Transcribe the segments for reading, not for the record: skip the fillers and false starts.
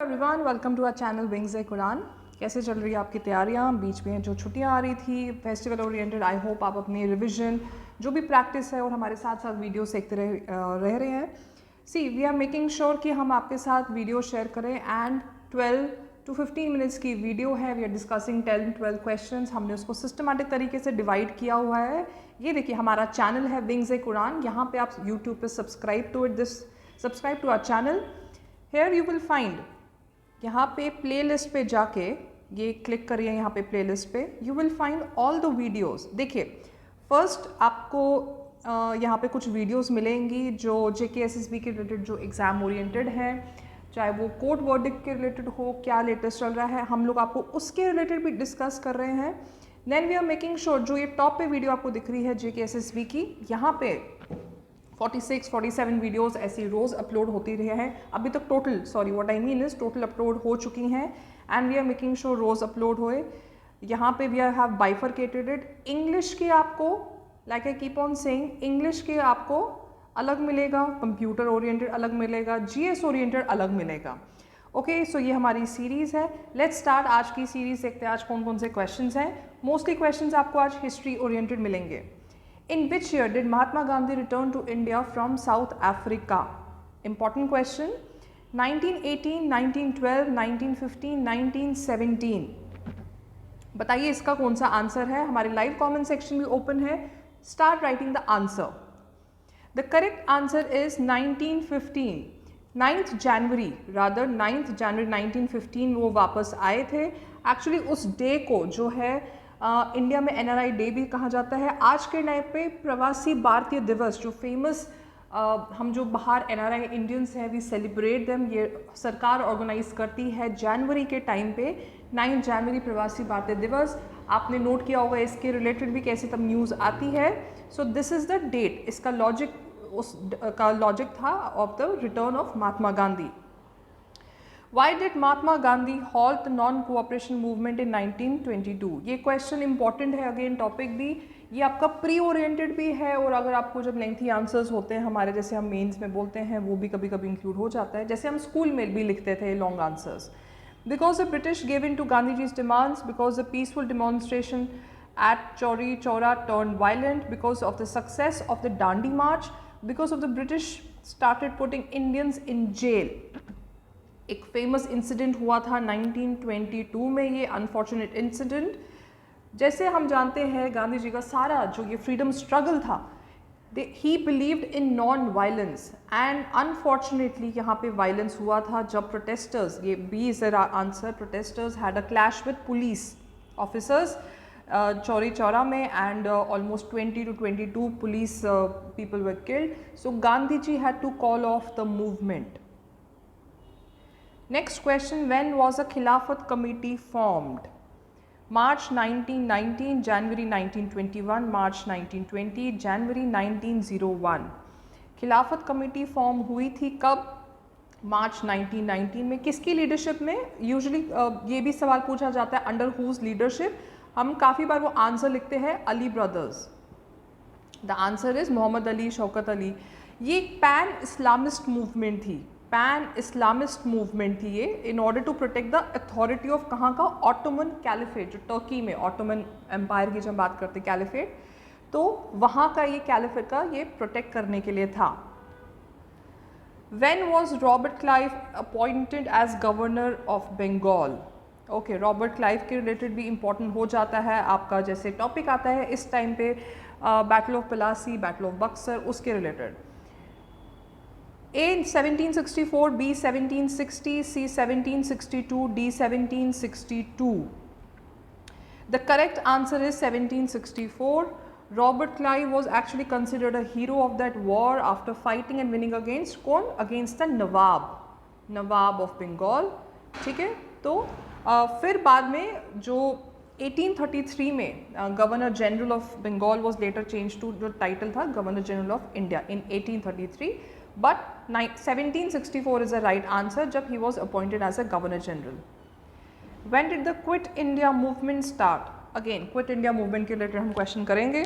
Everyone, welcome to our channel wings a Quran. कैसे चल रही है आपकी तैयारियां? बीच में जो छुट्टियां आ रही थी फेस्टिवल ओरिएंटेड, आई होप आप अपनी रिवीजन जो भी प्रैक्टिस है और हमारे साथ साथ वीडियो सीखते रह रहे हैं। So we are making sure कि हम आपके साथ वीडियो शेयर करें एंड 12 to 15 मिनट्स की वीडियो है। We are discussing 10-12 questions. हमने उसको सिस्टमैटिक तरीके से डिवाइड किया हुआ है। ये देखिए हमारा चैनल है विंग्स ए कुरान। यहाँ पे आप यूट्यूब पे subscribe to our channel. Here you will find, यहाँ पे प्लेलिस्ट पे जाके ये क्लिक करिए, यहाँ पे प्लेलिस्ट पे you will find all the videos. देखिए फर्स्ट आपको यहाँ पे कुछ वीडियोस मिलेंगी जो JKSSB के रिलेटेड, जो एग्ज़ाम ओरिएंटेड हैं, चाहे वो कोर्ट वर्डिक्ट के रिलेटेड हो, क्या लेटेस्ट चल रहा है, हम लोग आपको उसके रिलेटेड भी डिस्कस कर रहे हैं। Then we are making sure जो ये टॉप पे वीडियो आपको दिख रही है JKSSB की, यहाँ पे 46-47 वीडियोस ऐसी रोज़ अपलोड होती रही हैं। अभी तक total, sorry what I mean is total upload हो चुकी हैं and we are making sure रोज़ अपलोड होए। यहाँ पे we are have bifurcated it. English की आपको, like I keep on saying, English के आपको अलग मिलेगा, कंप्यूटर ओरिएंटेड अलग मिलेगा, GS ओरिएंटेड अलग मिलेगा। ओके, सो ये हमारी सीरीज़ है। लेट्स स्टार्ट आज की सीरीज़। देखते हैं आज कौन कौन से क्वेश्चंस हैं। मोस्टली क्वेश्चंस आपको आज हिस्ट्री ओरिएंटेड मिलेंगे। In which year did Mahatma Gandhi return to India from South Africa? Important question. 1918, 1912, 1915, 1917. बताइए इसका कौन सा आंसर है। हमारे लाइव कमेंट सेक्शन भी ओपन है। Start writing the answer. The correct answer is 1915। 9th जनवरी 1915 वो वापस आए थे। एक्चुअली उस डे को जो है इंडिया में NRI डे भी कहा जाता है। आज के टाइम पे प्रवासी भारतीय दिवस, जो फेमस हम जो बाहर NRI इंडियंस हैं, वी सेलिब्रेट देम, ये सरकार ऑर्गेनाइज करती है जनवरी के टाइम पे। 9 जनवरी प्रवासी भारतीय दिवस। आपने नोट किया होगा इसके रिलेटेड भी कैसे तब न्यूज़ आती है। So this is the date. इसका लॉजिक, उसका लॉजिक था of the return of Mahatma Gandhi. Why did Mahatma Gandhi halt the non-cooperation movement in 1922? ये क्वेश्चन इंपॉर्टेंट है। अगेन टॉपिक भी ये आपका प्री ओरिएंटेड भी है, और अगर आपको जब लेंथी आंसर्स होते हैं हमारे, जैसे हम मेंस में बोलते हैं, वो भी कभी कभी इंक्लूड हो जाता है। जैसे हम स्कूल में भी लिखते थे long answers. Because the British give in to गांधीजी's demands, because the peaceful demonstration at Chauri Chaura turned violent, because of the success of the Dandi March, because of the British started putting Indians in jail। एक famous incident हुआ था 1922 में, ये unfortunate incident. जैसे हम जानते हैं गांधी जी का सारा जो ये फ्रीडम स्ट्रगल था, he believed in non violence and unfortunately यहाँ पे वायलेंस हुआ था जब प्रोटेस्टर्स, ये B is answer, protesters had a clash with police officers Chauri Chaura में, and almost 20 to 22 police people were killed. So Gandhi ji had to call off the movement. Next question, when was a Khilafat committee formed? March 1919, January 1921, March 1920, January 1901। खिलाफत committee form हुई थी कब? मार्च 1919 में। किसकी leadership में? Usually ये भी सवाल पूछा जाता है, अंडर हुज लीडरशिप। हम काफ़ी बार वो आंसर लिखते हैं Ali brothers. The answer is Mohammad Ali, Shaukat Ali. ये एक पैन इस्लामिस्ट मूवमेंट थी, पैन इस्लामिस्ट मूवमेंट थी ये, in order to protect the authority of कहाँ का? ऑटोमन कैलिफेट, जो टर्की में ऑटोमन एम्पायर की जब बात करते कैलिफेट, तो वहाँ का ये कैलिफेट का ये प्रोटेक्ट करने के लिए था। When was Robert Clive appointed as governor of Bengal? Okay, Robert Clive के रिलेटेड भी इंपॉर्टेंट हो जाता है आपका, जैसे टॉपिक आता है इस टाइम पे battle of Plassey, battle of Buxar, उसके related. A 1764, B 1760, C 1762, D 1762। The correct answer is 1764। Robert Clive was actually considered a hero of that war after fighting and winning against कौन? Against the nawab of Bengal. ठीक है, तो फिर बाद में जो 1833 में governor general of Bengal was later change to, जो टाइटल था governor general of India in 1833, but 1764 is the right answer, जब he was appointed as a governor general। When did the Quit India movement start? Again Quit India movement के related हम question करेंगे।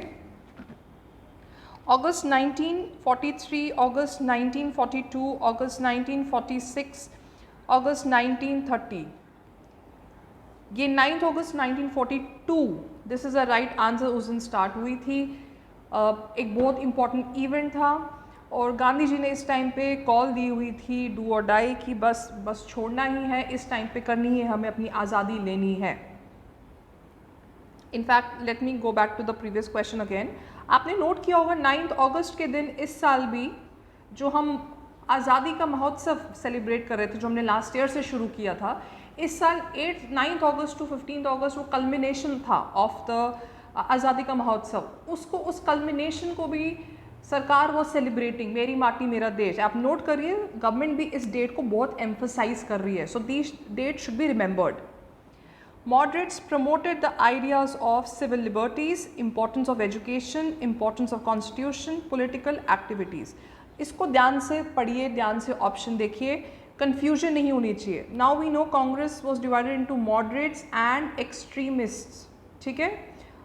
August 1943, August 1942, August 1946, अगस्त 1930, ये 9 अगस्त 1942, this is a right answer, उस दिन start हुई थी। एक बहुत इम्पॉर्टेंट इवेंट था और गांधी जी ने इस टाइम पे कॉल दी हुई थी डू और डाई कि बस छोड़ना ही है, इस टाइम पे करनी है, हमें अपनी आज़ादी लेनी है। In fact let me go back to the previous question again. आपने नोट किया होगा 9 अगस्त के दिन इस साल भी जो हम आज़ादी का महोत्सव सेलिब्रेट कर रहे थे, जो हमने लास्ट ईयर से शुरू किया था, इस साल 9 अगस्त टू 15 अगस्त वो कल्मिनेशन था ऑफ द आज़ादी का महोत्सव। उसको, उस कल्मिनेशन को भी सरकार वो सेलिब्रेटिंग, मेरी माटी मेरा देश। आप नोट करिए, गवर्नमेंट भी इस डेट को बहुत एम्फसाइज कर रही है। So this date should be remembered. Moderates promoted the ideas of civil liberties, importance of education, importance of constitution, political activities. इसको ध्यान से पढ़िए, ध्यान से ऑप्शन देखिए, confusion नहीं होनी चाहिए। Now we know Congress was divided into moderates and extremists, ठीक है।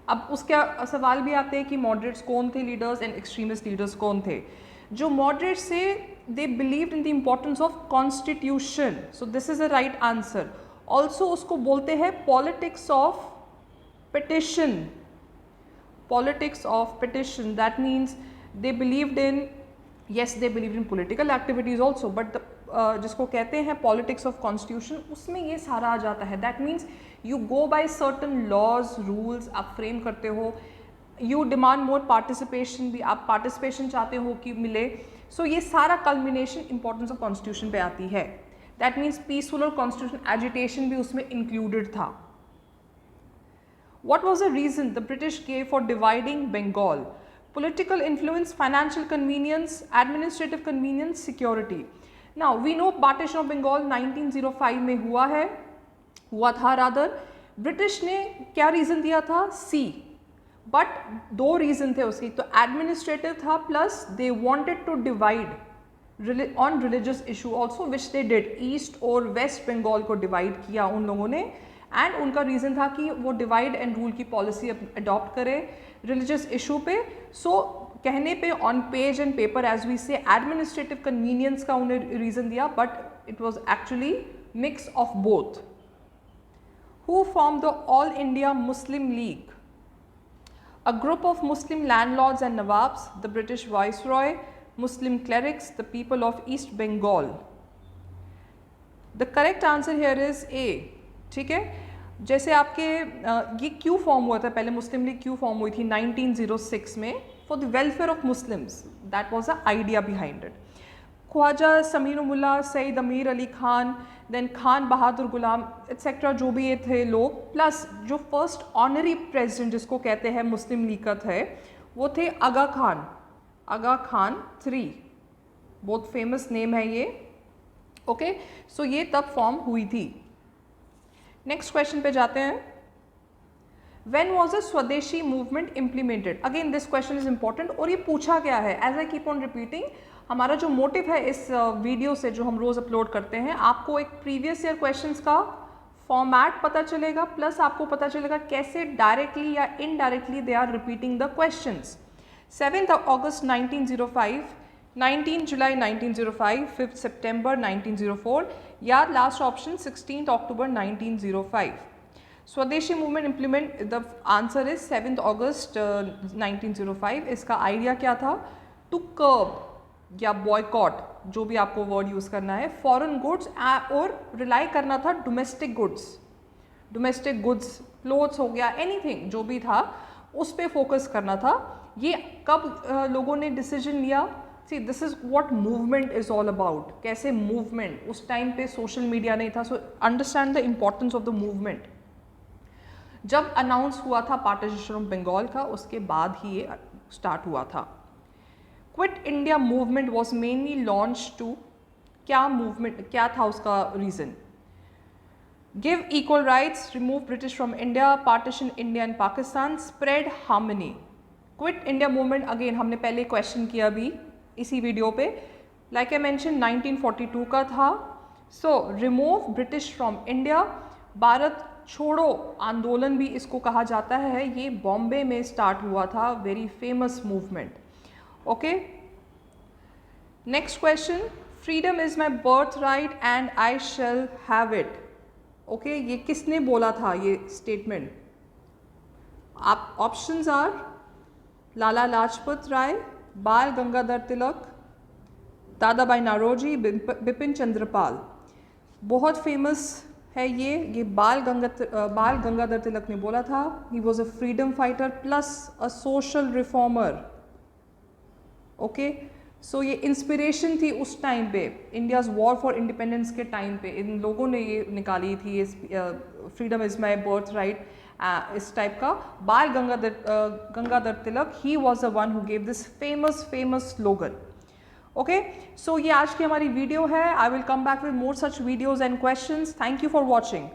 अब उसके सवाल भी आते हैं कि moderates कौन थे लीडर्स एंड extremist लीडर्स कौन थे। जो moderates थे, they believed in the importance of constitution, so this is a right answer. Also उसको बोलते हैं politics of petition, politics of petition, that means they believed in, yes they believed in political activities also, but जिसको कहते हैं politics of constitution, उसमें ये सारा आ जाता है। That means you go by certain laws rules, आप फ्रेम करते हो, यू डिमांड मोर पार्टिसिपेशन, भी आप पार्टिसिपेशन चाहते हो कि मिले। सो ये सारा कल्मिनेशन इंपॉर्टेंस ऑफ कॉन्स्टिट्यूशन पे आती है। दैट मीन्स पीसफुल और कॉन्स्टिट्यूशन एजिटेशन भी उसमें इंक्लूडेड था। What was the reason the British gave for dividing Bengal? Political influence, financial convenience, administrative convenience, security. Now we know partition of Bengal 1905 में हुआ था rather। ब्रिटिश ने क्या reason दिया था? C, बट दो रीज़न थे उसकी, तो एडमिनिस्ट्रेटिव था plus they wanted to divide on religious issue also, which they did. East और वेस्ट बंगाल को डिवाइड किया उन लोगों ने, एंड उनका रीज़न था कि वो डिवाइड एंड रूल की पॉलिसी अडॉप्ट करे रिलीजियस इशू पे। सो कहने पे on page and paper as we say administrative convenience का उन्हें रीज़न दिया, but it was actually mix of both. Who form the All India Muslim League? A group of Muslim landlords and nawabs, the British viceroy, Muslim clerics, the people of East Bengal. The correct answer here is A, ठीक है। जैसे आपके ये क्यों form हुआ था, पहले मुस्लिम league क्यों फॉर्म हुई थी 1906 में? For the welfare of Muslims, that was the idea behind it. Khwaja Samirullah, Syed Amir Ali Khan, then Khan Bahadur Ghulam etcetera, जो भी ये थे लोग, प्लस जो फर्स्ट ऑनरी प्रेसिडेंट जिसको कहते हैं मुस्लिम लीग का थे, वो थे आगा खान, आगा खान 3, बहुत फेमस नेम है ये। ओके, सो ये तब फॉर्म हुई थी। नेक्स्ट क्वेश्चन पे जाते हैं। When was the Swadeshi movement implemented? Again this question is important और ये पूछा गया है। As I keep on repeating, हमारा जो मोटिव है इस वीडियो से जो हम रोज अपलोड करते हैं, आपको एक प्रीवियस ईयर क्वेश्चंस का फॉर्मेट पता चलेगा, प्लस आपको पता चलेगा कैसे डायरेक्टली या indirectly they are repeating the questions. 7th August 1905, 19 July 1905, 5th September 1904, या लास्ट ऑप्शन 16th October 1905। स्वदेशी movement implement, the answer is 7th August 1905। इसका आइडिया क्या था? टू कर्ब या बॉयकॉट, जो भी आपको वर्ड यूज़ करना है, फॉरेन गुड्स, और रिलाई करना था domestic goods, domestic goods, clothes हो गया, एनीथिंग जो भी था उस पर फोकस करना था। ये कब लोगों ने डिसीजन लिया? See this is what movement is all about. कैसे मूवमेंट, उस टाइम पे सोशल मीडिया नहीं था, so understand the importance of the movement. जब अनाउंस हुआ था पार्टीशन ऑफ बंगाल का, उसके बाद ही ये स्टार्ट हुआ था। Quit India movement was mainly launch to, क्या मूवमेंट, क्या था उसका reason? Give equal rights, remove British from India, partition India and Pakistan, spread harmony. Quit India movement again हमने पहले क्वेश्चन किया भी इसी वीडियो पे, लाइक आई मेंशन 1942 का था। So remove British from India, Bharat छोड़ो आंदोलन भी इसको कहा जाता है, ये बॉम्बे में स्टार्ट हुआ था, very famous movement. Okay, next question, freedom is my birth right and I shall have it. Okay, ये किसने बोला था ये स्टेटमेंट? आप ऑप्शंस आर लाला लाजपत राय, बाल गंगाधर तिलक, दादा भाई नौरोजी, बिपिन चंद्र पाल। बहुत फेमस है ये बाल गंगाधर तिलक ने बोला था। He was a freedom fighter plus a social reformer. Okay, so ये इंस्पिरेशन थी उस टाइम पे, इंडियाज़ वॉर फॉर इंडिपेंडेंस के टाइम पे इन लोगों ने ये निकाली थी, ये freedom is my birthright, इस टाइप का। Bal Gangadhar Tilak, he was the one who gave this famous slogan. Okay, so ये आज की हमारी वीडियो है। I will come back with more such videos and questions. Thank you for watching.